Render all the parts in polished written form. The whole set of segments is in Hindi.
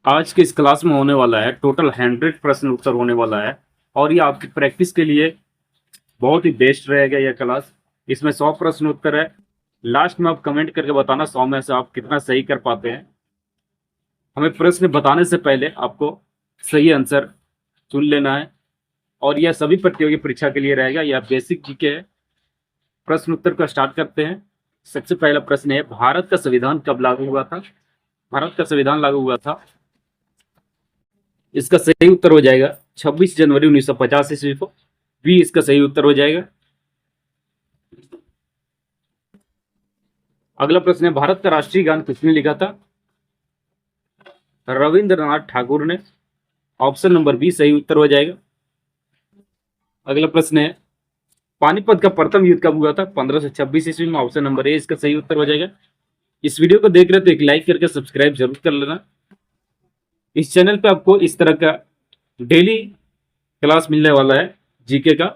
आज के इस क्लास में होने वाला है टोटल 100 प्रश्न उत्तर होने वाला है। और ये आपकी प्रैक्टिस के लिए बहुत ही बेस्ट रहेगा यह क्लास। इसमें 100 प्रश्न उत्तर है। लास्ट में आप कमेंट करके बताना 100 में से आप कितना सही कर पाते हैं। हमें प्रश्न बताने से पहले आपको सही आंसर चुन लेना है। और यह सभी प्रतियोगी परीक्षा के लिए रहेगा। यह बेसिक जीके है। प्रश्न उत्तर का स्टार्ट करते हैं। सबसे पहला प्रश्न है, भारत का संविधान कब लागू हुआ था? भारत का संविधान लागू हुआ था, इसका सही उत्तर हो जाएगा 26 जनवरी 1950 ईस्वी को। बी इसका सही उत्तर हो जाएगा। अगला प्रश्न है, भारत का राष्ट्रीय गान किसने लिखा था? रविंद्रनाथ ठाकुर ने। ऑप्शन नंबर बी सही उत्तर हो जाएगा। अगला प्रश्न है, पानीपत का प्रथम युद्ध कब हुआ था? 1526 ईस्वी में। ऑप्शन नंबर ए इसका सही उत्तर हो जाएगा। इस वीडियो को देख रहे तो एक लाइक करके सब्सक्राइब जरूर कर लेना। इस चैनल पे आपको इस तरह का डेली क्लास मिलने वाला है जीके का।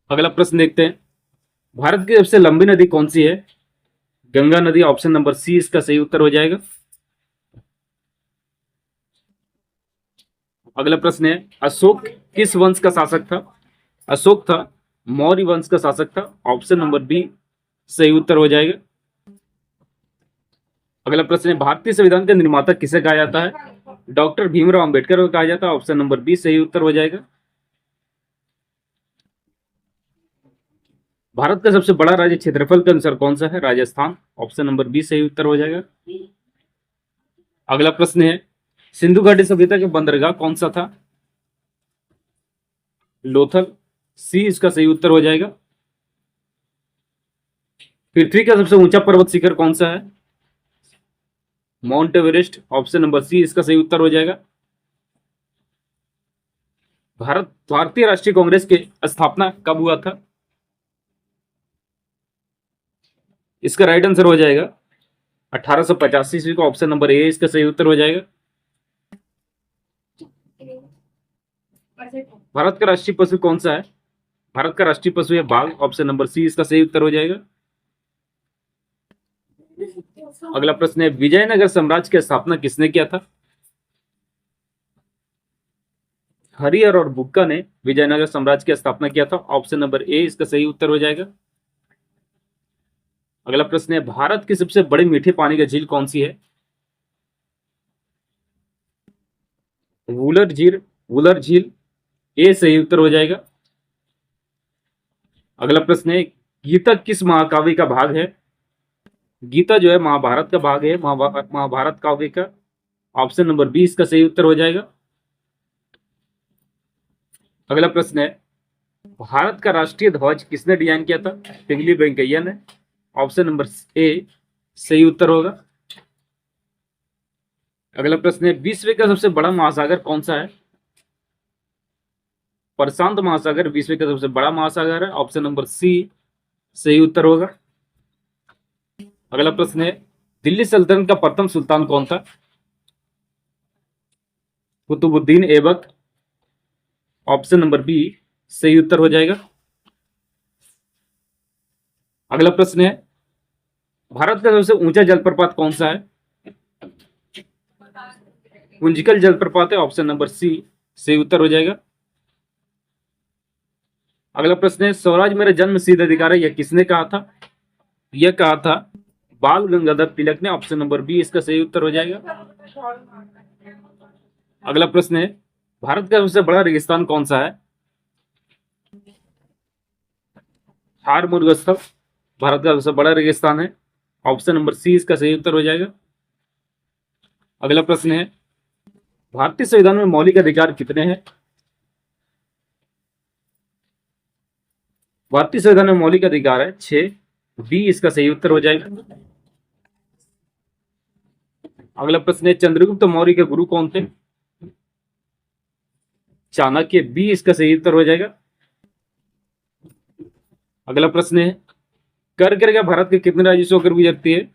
अगला प्रश्न देखते हैं, भारत की सबसे लंबी नदी कौन सी है? गंगा नदी। ऑप्शन नंबर सी इसका सही उत्तर हो जाएगा। अगला प्रश्न है, अशोक किस वंश का शासक था? अशोक था मौर्य वंश का शासक था। ऑप्शन नंबर बी सही उत्तर हो जाएगा। अगला प्रश्न है, भारतीय संविधान का निर्माता किसे कहा जाता है? डॉक्टर भीमराव अंबेडकर को कहा जाता है। ऑप्शन नंबर बी सही उत्तर हो जाएगा। भारत का सबसे बड़ा राज्य क्षेत्रफल के अनुसार कौन सा है? राजस्थान। ऑप्शन नंबर बी सही उत्तर हो जाएगा। अगला प्रश्न है, सिंधु घाटी सभ्यता के बंदरगाह कौन सा था? लोथल। सी इसका सही उत्तर हो जाएगा। पृथ्वी का सबसे ऊंचा पर्वत शिखर कौन सा है? Mount Everest. Option number C इसका सही उत्तर हो जाएगा। भारतीय राष्ट्रीय कांग्रेस की स्थापना कब हुआ था? इसका राइट आंसर हो जाएगा 1885 ईस्वी को। ऑप्शन नंबर ए इसका सही उत्तर हो जाएगा। भारत का राष्ट्रीय पशु कौन सा है? भारत का राष्ट्रीय पशु है बाघ। ऑप्शन नंबर सी इसका सही उत्तर हो जाएगा। अगला प्रश्न है, विजयनगर साम्राज्य की स्थापना किसने किया था? हरिहर और बुक्का ने विजयनगर साम्राज्य की स्थापना किया था। ऑप्शन नंबर ए इसका सही उत्तर हो जाएगा। अगला प्रश्न है, भारत की सबसे बड़ी मीठे पानी की झील कौन सी है? वुलर झील। वुलर झील ए सही उत्तर हो जाएगा। अगला प्रश्न है, गीता किस महाकाव्य का भाग है? गीता जो है महाभारत का भाग है, महाभारत काव्य का। ऑप्शन नंबर बी इसका सही उत्तर हो जाएगा। अगला प्रश्न है, भारत का राष्ट्रीय ध्वज किसने डिजाइन किया था? पिंगली वेंकैया ने। ऑप्शन नंबर ए सही उत्तर होगा। अगला प्रश्न है, विश्व का सबसे बड़ा महासागर कौन सा है? प्रशांत महासागर विश्व का सबसे बड़ा महासागर है। ऑप्शन नंबर सी सही उत्तर होगा। अगला प्रश्न है, दिल्ली सल्तनत का प्रथम सुल्तान कौन था? Qutubuddin Aibak. Option number B सही उत्तर हो जाएगा। अगला प्रश्न है, भारत का सबसे ऊंचा जलप्रपात कौन सा है? कुंजिकल जलप्रपात है। ऑप्शन नंबर सी सही उत्तर हो जाएगा। अगला प्रश्न है, स्वराज मेरा जन्म सिद्ध अधिकार है यह किसने कहा था? यह कहा था बाल गंगाधर तिलक ने। ऑप्शन नंबर बी इसका सही उत्तर हो जाएगा। अगला प्रश्न है, भारत का सबसे बड़ा रेगिस्तान कौन सा है? थार मुर्गस्थल भारत का सबसे बड़ा रेगिस्तान है। ऑप्शन नंबर सी इसका सही उत्तर हो जाएगा। अगला प्रश्न है, भारतीय संविधान में मौलिक अधिकार कितने हैं? भारतीय संविधान में मौलिक अधिकार है 6। बी इसका सही उत्तर हो जाएगा। अगला प्रश्न है, चंद्रगुप्त मौर्य के गुरु कौन थे? चाणक्य। बी इसका सही उत्तर हो जाएगा। अगला प्रश्न है, कर्क रेखा भारत के कितने राज्यों से होकर गुजरती है?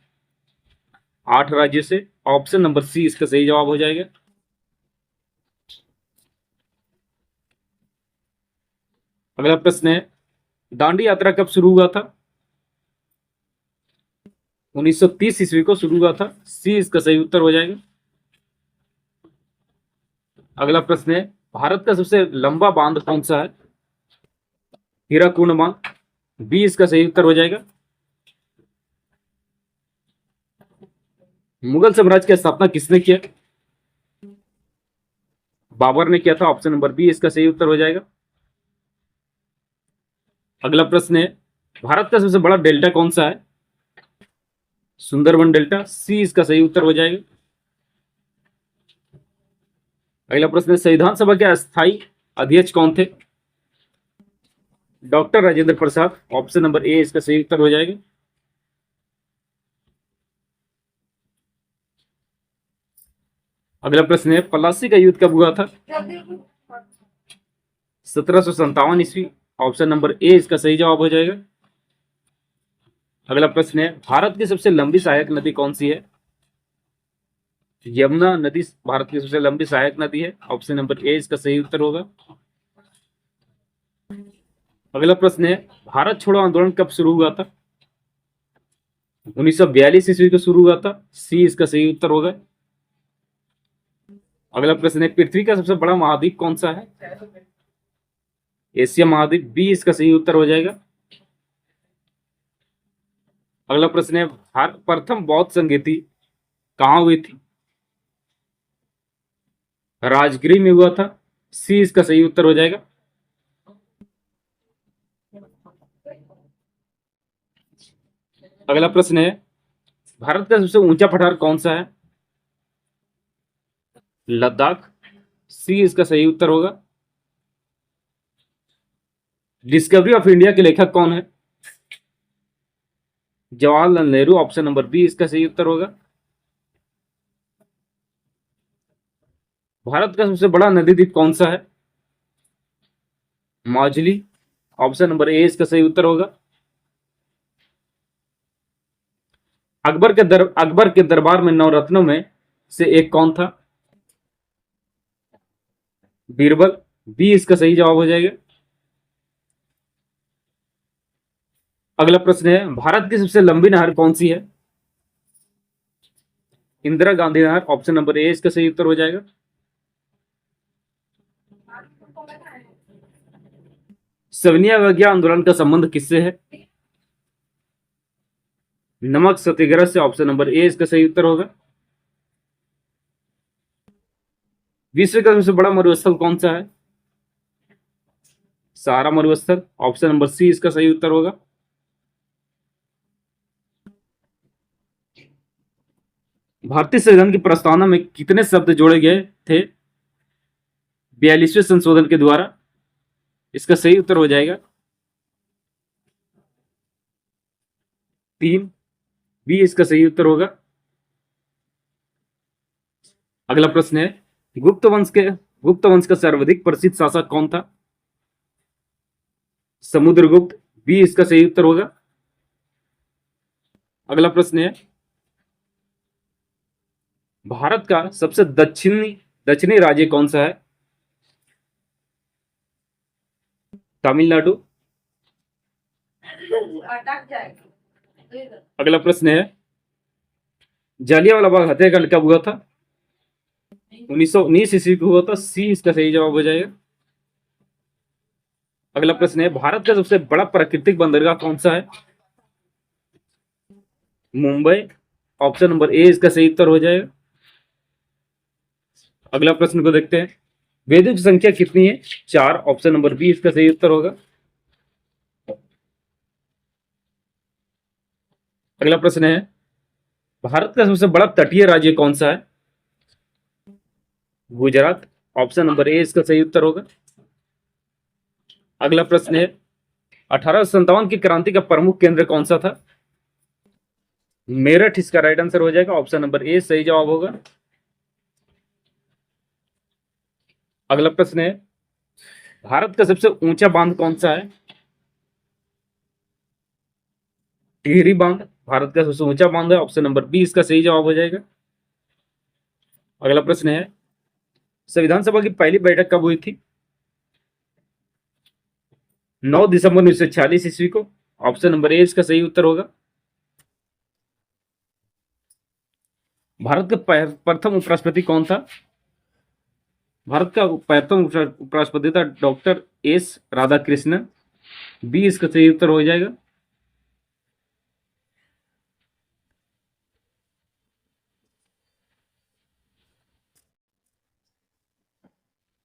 8 राज्यों से। ऑप्शन नंबर सी इसका सही जवाब हो जाएगा। अगला प्रश्न है, दांडी यात्रा कब शुरू हुआ था? 1930 ईस्वी को शुरू हुआ था। सी इसका सही उत्तर हो जाएगा। अगला प्रश्न है, भारत का सबसे लंबा बांध कौन सा है? हीराकुंड बांध। बी इसका सही उत्तर हो जाएगा। मुगल साम्राज्य की स्थापना किसने किया? बाबर ने किया था। ऑप्शन नंबर बी इसका सही उत्तर हो जाएगा। अगला प्रश्न है, भारत का सबसे बड़ा डेल्टा कौन सा है? सुंदरबन डेल्टा। सी इसका सही उत्तर हो जाएगा। अगला प्रश्न है, संविधान सभा के अस्थायी अध्यक्ष कौन थे? Doctor Rajendra Prasad. Option number A इसका सही उत्तर हो जाएगा। अगला प्रश्न है, प्लासी का युद्ध कब हुआ था? 1757 ईस्वी। ऑप्शन नंबर ए इसका सही जवाब हो जाएगा। अगला प्रश्न है, भारत की सबसे लंबी सहायक नदी कौन सी है? यमुना नदी भारत की सबसे लंबी सहायक नदी है। ऑप्शन नंबर ए इसका सही उत्तर होगा। अगला प्रश्न है, भारत छोड़ो आंदोलन कब शुरू हुआ था? 1942 ईस्वी को शुरू हुआ था। सी इसका सही उत्तर होगा। अगला प्रश्न है, पृथ्वी का सबसे बड़ा महाद्वीप कौन सा है? एशिया महाद्वीप। बी इसका सही उत्तर हो जाएगा। अगला प्रश्न है, प्रथम बौद्ध संगीति कहां हुई थी? राजगृह में हुआ था। सी इसका सही उत्तर हो जाएगा। अगला प्रश्न है, भारत का सबसे ऊंचा पठार कौन सा है? लद्दाख। सी इसका सही उत्तर होगा। डिस्कवरी ऑफ इंडिया के लेखक कौन है? Jawaharlal Nehru. Option number B इसका सही उत्तर होगा। भारत का सबसे बड़ा नदी द्वीप कौन सा है? माजुली। ऑप्शन नंबर ए इसका सही उत्तर होगा। अकबर के दरबार में नवरत्नों में से एक कौन था? बीरबल। बी इसका सही जवाब हो जाएगा। अगला प्रश्न है, भारत की सबसे लंबी नहर कौन सी है? इंदिरा गांधी नहर। ऑप्शन नंबर ए इसका सही उत्तर हो जाएगा। सविनय अवज्ञा आंदोलन का संबंध किससे है? नमक सत्याग्रह से। ऑप्शन नंबर ए इसका सही उत्तर होगा। विश्व का सबसे बड़ा मरुस्थल कौन सा है? सहारा मरुस्थल। ऑप्शन नंबर सी इसका सही उत्तर होगा। भारतीय संविधान की प्रस्तावना में कितने शब्द जोड़े गए थे 42वें संशोधन के द्वारा? इसका सही उत्तर हो जाएगा 3। बी इसका सही उत्तर होगा। अगला प्रश्न है, गुप्त वंश का सर्वाधिक प्रसिद्ध शासक कौन था? समुद्रगुप्त। बी इसका सही उत्तर होगा। अगला प्रश्न है, भारत का सबसे दक्षिणी राज्य कौन सा है? तमिलनाडु। अगला प्रश्न है, जालियांवाला बाग हत्याकांड कब हुआ था? 1919 ईस्वी को हुआ था। सी इसका सही जवाब हो जाएगा। अगला प्रश्न है, भारत का सबसे बड़ा प्राकृतिक बंदरगाह कौन सा है? मुंबई। ऑप्शन नंबर ए इसका सही उत्तर हो जाएगा। अगला प्रश्न को देखते हैं, वेदों की संख्या कितनी है? 4। ऑप्शन नंबर बी इसका सही उत्तर होगा। अगला प्रश्न है, भारत का सबसे बड़ा तटीय राज्य कौन सा है? गुजरात। ऑप्शन नंबर ए इसका सही उत्तर होगा। अगला प्रश्न है, 1857 की क्रांति का प्रमुख केंद्र कौन सा था? मेरठ इसका राइट आंसर हो जाएगा। ऑप्शन नंबर ए सही जवाब होगा। अगला प्रश्न है, भारत का सबसे ऊंचा बांध कौन सा है? टिहरी बांध भारत का सबसे ऊंचा बांध है। ऑप्शन नंबर बी इसका सही जवाब हो जाएगा। अगला प्रश्न है, संविधान सभा की पहली बैठक कब हुई थी? 9 दिसंबर 1946 ईस्वी को। ऑप्शन नंबर ए इसका सही उत्तर होगा। भारत का प्रथम उपराष्ट्रपति कौन था? भारत का प्रथम उपराष्ट्रपति था डॉक्टर एस राधाकृष्णन। बी इसका सही उत्तर हो जाएगा।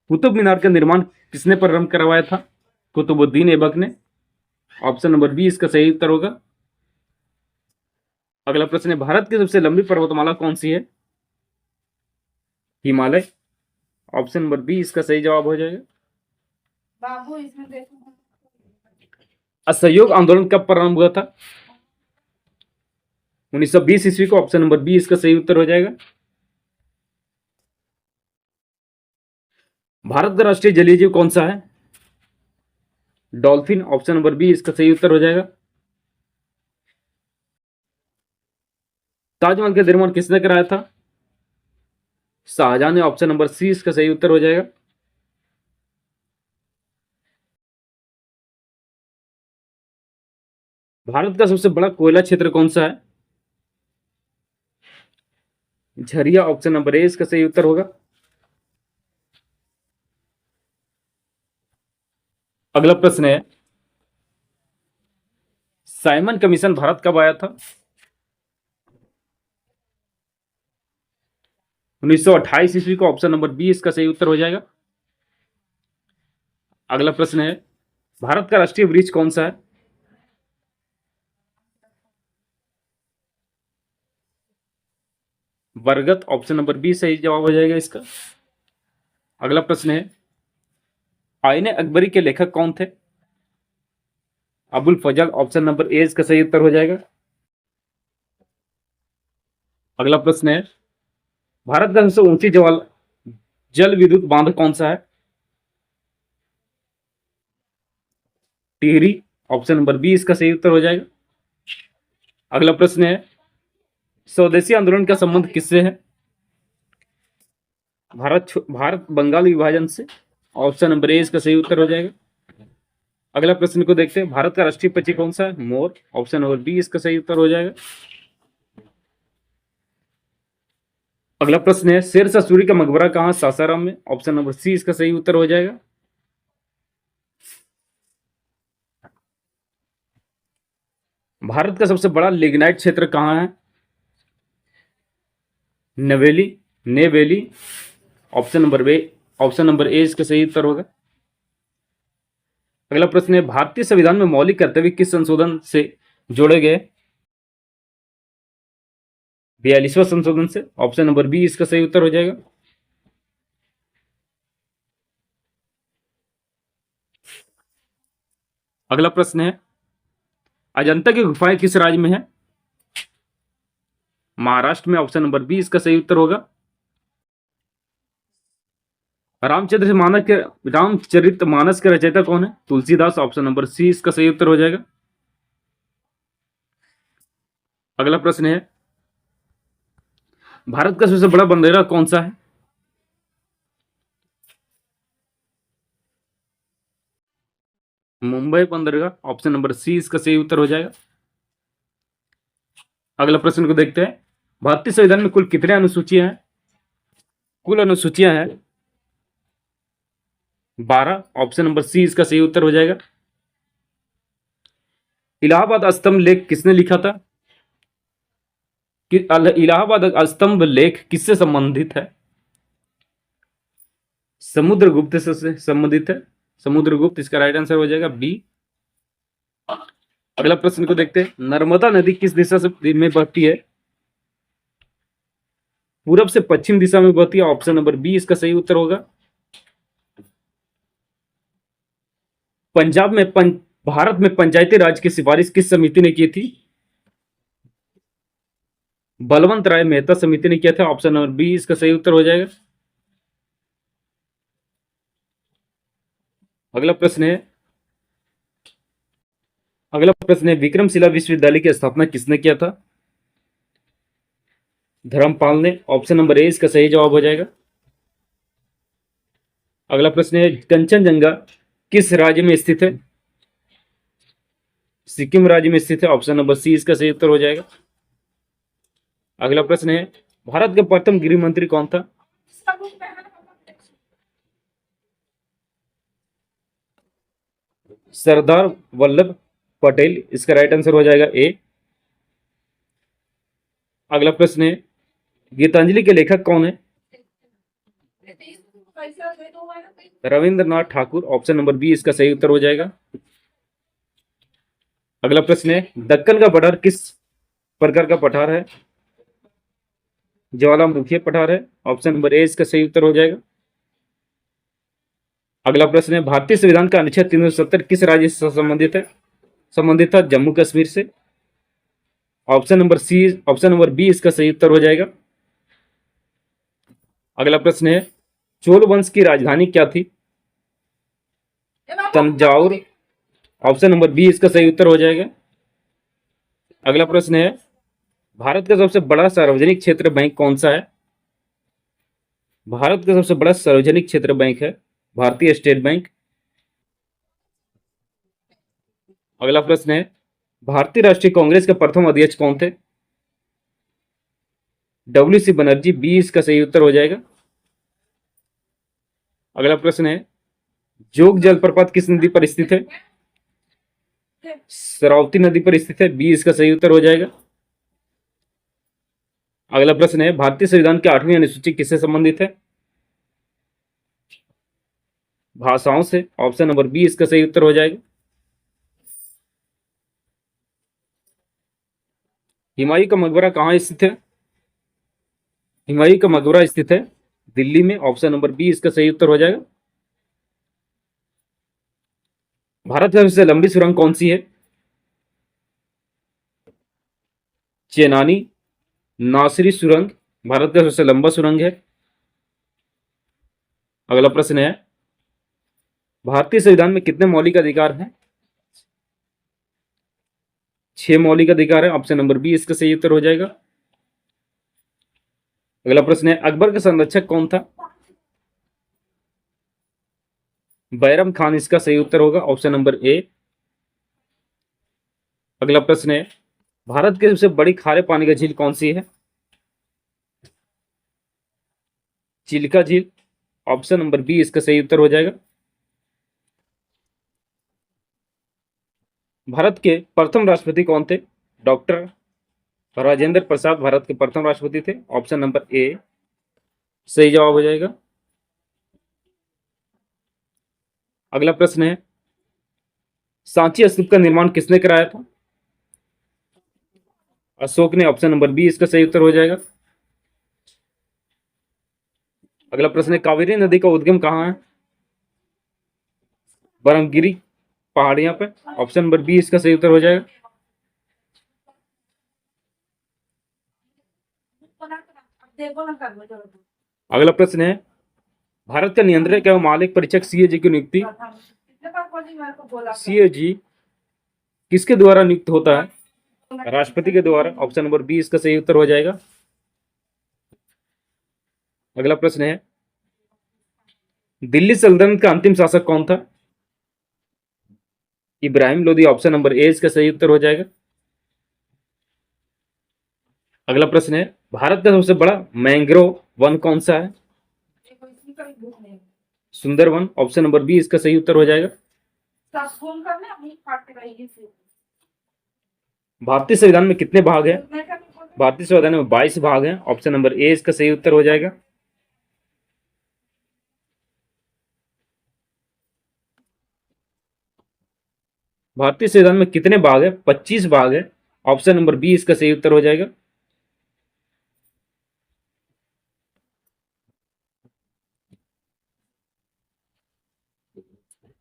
कुतुब मीनार का निर्माण किसने प्रारंभ करवाया था? कुतुबुद्दीन ऐबक ने। ऑप्शन नंबर बी इसका सही उत्तर होगा। अगला प्रश्न है, भारत की सबसे लंबी पर्वतमाला कौन सी है? हिमालय। ऑप्शन नंबर बी इसका सही जवाब हो जाएगा। बाबू इसमें देखो, असहयोग आंदोलन कब प्रारंभ हुआ था? 1920 ईस्वी को। ऑप्शन नंबर बी इसका सही उत्तर हो जाएगा। भारत का राष्ट्रीय जलीय जीव कौन सा है? डॉल्फिन। ऑप्शन नंबर बी इसका सही उत्तर हो जाएगा। ताजमहल का निर्माण किसने कराया था? शाहजहां ने। ऑप्शन नंबर सी इसका सही उत्तर हो जाएगा। भारत का सबसे बड़ा कोयला क्षेत्र कौन सा है? झरिया। ऑप्शन नंबर ए इसका सही उत्तर होगा। अगला प्रश्न है, साइमन कमीशन भारत कब आया था? 1928 ईस्वी को। ऑप्शन नंबर बी इसका सही उत्तर हो जाएगा। अगला प्रश्न है, भारत का राष्ट्रीय वृक्ष कौन सा है? बरगद। ऑप्शन नंबर बी सही जवाब हो जाएगा इसका। अगला प्रश्न है, आईने अकबरी के लेखक कौन थे? अबुल फजल। ऑप्शन नंबर ए इसका सही उत्तर हो जाएगा। अगला प्रश्न है, भारत का सबसे ऊंची जल विद्युत बांध कौन सा है? टिहरी। ऑप्शन नंबर बी इसका सही उत्तर हो जाएगा। अगला प्रश्न है, स्वदेशी आंदोलन का संबंध किससे है? भारत बंगाल विभाजन से। ऑप्शन नंबर ए इसका सही उत्तर हो जाएगा। अगला प्रश्न को देखते हैं, भारत का राष्ट्रीय पक्षी कौन सा है? मोर। ऑप्शन नंबर बी इसका सही उत्तर हो जाएगा। अगला प्रश्न है, शेरशाह सूरी का मकबरा कहां? सासाराम में। ऑप्शन नंबर सी इसका सही उत्तर हो जाएगा। भारत का सबसे बड़ा लिग्नाइट क्षेत्र कहां है? नेवेली। ऑप्शन नंबर ए इसका सही उत्तर होगा। अगला प्रश्न है, भारतीय संविधान में मौलिक कर्तव्य किस संशोधन से जोड़े गए? 42वां संशोधन से। ऑप्शन नंबर बी इसका सही उत्तर हो जाएगा। अगला प्रश्न है, अजंता की गुफाएं किस राज्य में है? महाराष्ट्र में। ऑप्शन नंबर बी इसका सही उत्तर होगा। रामचरित मानस के रचयिता कौन है? तुलसीदास। ऑप्शन नंबर सी इसका सही उत्तर हो जाएगा। अगला प्रश्न है, भारत का सबसे बड़ा बंदरगाह कौन सा है? मुंबई बंदरगाह। ऑप्शन नंबर सी इसका सही उत्तर हो जाएगा। अगला प्रश्न को देखते हैं, भारतीय संविधान में कुल कितने अनुसूचियां हैं? कुल अनुसूचियां हैं 12। ऑप्शन नंबर सी इसका सही उत्तर हो जाएगा। इलाहाबाद स्तंभ लेख किसने लिखा था? इलाहाबाद स्तंभ लेख किससे संबंधित है? समुद्रगुप्त से संबंधित है। समुद्रगुप्त इसका राइट आंसर हो जाएगा बी। अगला प्रश्न को देखते हैं, नर्मदा नदी किस दिशा से में बहती है? पूरब से पश्चिम दिशा में बहती है। ऑप्शन नंबर बी इसका सही उत्तर होगा। भारत में पंचायती राज की सिफारिश किस समिति ने की थी? बलवंत राय मेहता समिति ने किया था। ऑप्शन नंबर बी इसका सही उत्तर हो जाएगा। अगला प्रश्न है, विक्रमशिला विश्वविद्यालय की स्थापना किसने किया था? धर्मपाल ने। ऑप्शन नंबर ए इसका सही जवाब हो जाएगा। अगला प्रश्न है, कंचनजंगा किस राज्य में स्थित है? सिक्किम राज्य में स्थित है। ऑप्शन नंबर सी इसका सही उत्तर हो जाएगा। अगला प्रश्न है, भारत के प्रथम गृह मंत्री कौन था? सरदार वल्लभ पटेल, इसका राइट आंसर हो जाएगा ए। अगला प्रश्न है, गीतांजलि के लेखक कौन है? Rabindranath Thakur, option number B इसका सही उत्तर हो जाएगा। अगला प्रश्न है, दक्कन का पठार किस प्रकार का पठार है? ज्वालामुखी पठार है, ऑप्शन नंबर ए इसका सही उत्तर हो जाएगा। अगला प्रश्न है, भारतीय संविधान का अनुच्छेद 370 किस राज्य से संबंधित है? संबंधित था जम्मू कश्मीर से, ऑप्शन नंबर बी इसका सही उत्तर हो जाएगा। अगला प्रश्न है, चोल वंश की राजधानी क्या थी? तंजाउर, ऑप्शन नंबर बी इसका सही उत्तर हो जाएगा। अगला प्रश्न है, भारत का सबसे बड़ा सार्वजनिक क्षेत्र बैंक कौन सा है? भारत का सबसे बड़ा सार्वजनिक क्षेत्र बैंक है भारतीय स्टेट बैंक। अगला प्रश्न है, भारतीय राष्ट्रीय कांग्रेस के प्रथम अध्यक्ष कौन थे? WC बनर्जी, बी इसका सही उत्तर हो जाएगा। अगला प्रश्न है, जोग जलप्रपात किस नदी पर स्थित है? शरावती नदी पर स्थित है, बी इसका सही उत्तर हो जाएगा। अगला प्रश्न है, भारतीय संविधान की 8वीं अनुसूची किससे संबंधित है? भाषाओं से, ऑप्शन नंबर बी इसका सही उत्तर हो जाएगा। हुमायूं का मकबरा कहाँ स्थित है? हुमायूं का मकबरा स्थित है दिल्ली में, ऑप्शन नंबर बी इसका सही उत्तर हो जाएगा। भारत की सबसे लंबी सुरंग कौन सी है? चेनानी नासिरी सुरंग भारत का सबसे लंबा सुरंग है। अगला प्रश्न है, भारतीय संविधान में कितने मौलिक अधिकार हैं? 6 मौलिक अधिकार है, ऑप्शन नंबर बी इसका सही उत्तर हो जाएगा। अगला प्रश्न है, अकबर का संरक्षक कौन था? बैरम खान इसका सही उत्तर होगा, ऑप्शन नंबर ए। अगला प्रश्न है, भारत की सबसे बड़ी खारे पानी का झील कौन सी है? चिल्का झील, ऑप्शन नंबर बी इसका सही उत्तर हो जाएगा। भारत के प्रथम राष्ट्रपति कौन थे? डॉक्टर राजेंद्र प्रसाद भारत के प्रथम राष्ट्रपति थे, ऑप्शन नंबर ए सही जवाब हो जाएगा। अगला प्रश्न है, सांची स्तूप का निर्माण किसने कराया था? अशोक ने, ऑप्शन नंबर बी इसका सही उत्तर हो जाएगा। अगला प्रश्न है, कावेरी नदी का उद्गम कहाँ है? बरमगिरी पहाड़ियां पे, ऑप्शन नंबर बी इसका सही उत्तर हो जाएगा। अगला प्रश्न है, भारत का नियंत्रक एवं मालिक परीक्षक CAG की नियुक्ति CAG किसके द्वारा नियुक्त होता है? राष्ट्रपति के द्वारा, ऑप्शन नंबर बी इसका सही उत्तर हो जाएगा। अगला प्रश्न है, दिल्ली सल्तनत का अंतिम शासक कौन था? Ibrahim Lodi, option number A इसका सही उत्तर हो जाएगा। अगला प्रश्न है, भारत का सबसे बड़ा मैंग्रोव वन कौन सा है? सुंदरवन, ऑप्शन नंबर बी इसका सही उत्तर हो जाएगा। भारतीय संविधान में कितने भाग हैं? भारतीय संविधान में 22 भाग हैं, ऑप्शन नंबर ए इसका सही उत्तर हो जाएगा। भारतीय संविधान में कितने भाग है? 25 भाग है, ऑप्शन नंबर बी इसका सही उत्तर हो जाएगा।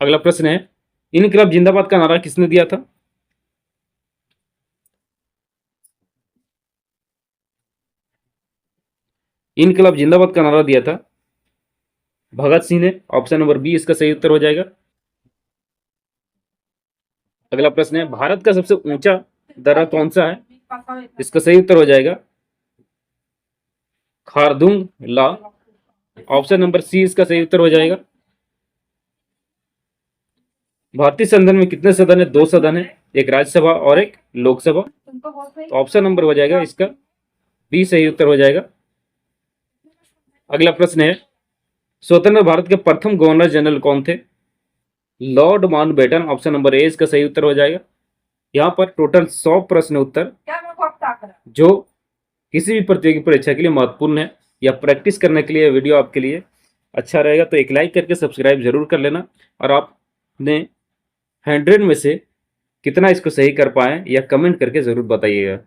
अगला प्रश्न है, इनकलाब जिंदाबाद का नारा किसने दिया था? इनकलाब जिंदाबाद का नारा दिया था भगत सिंह ने, ऑप्शन नंबर बी इसका सही उत्तर हो जाएगा। अगला प्रश्न है, भारत का सबसे ऊंचा दर्रा कौन सा है? इसका सही उत्तर हो जाएगा खारदुंग ला, ऑप्शन नंबर सी इसका सही उत्तर हो जाएगा। भारतीय संसद में कितने सदन है? 2 सदन है, एक राज्यसभा और एक लोकसभा, तो ऑप्शन नंबर हो जाएगा इसका बी सही उत्तर हो जाएगा। अगला प्रश्न है, स्वतंत्र भारत के प्रथम गवर्नर जनरल कौन थे? Lord Mountbatten. Option number A इसका सही उत्तर हो जाएगा। यहाँ पर टोटल 100 प्रश्न उत्तर क्या मेरे को अब ताक रहा है? जो किसी भी प्रतियोगी परीक्षा के लिए महत्वपूर्ण है या प्रैक्टिस करने के लिए वीडियो आपके लिए अच्छा रहेगा, तो एक लाइक करके सब्सक्राइब जरूर कर लेना। और आपने 100 में से कितना इसको सही कर पाए या कमेंट करके ज़रूर बताइएगा।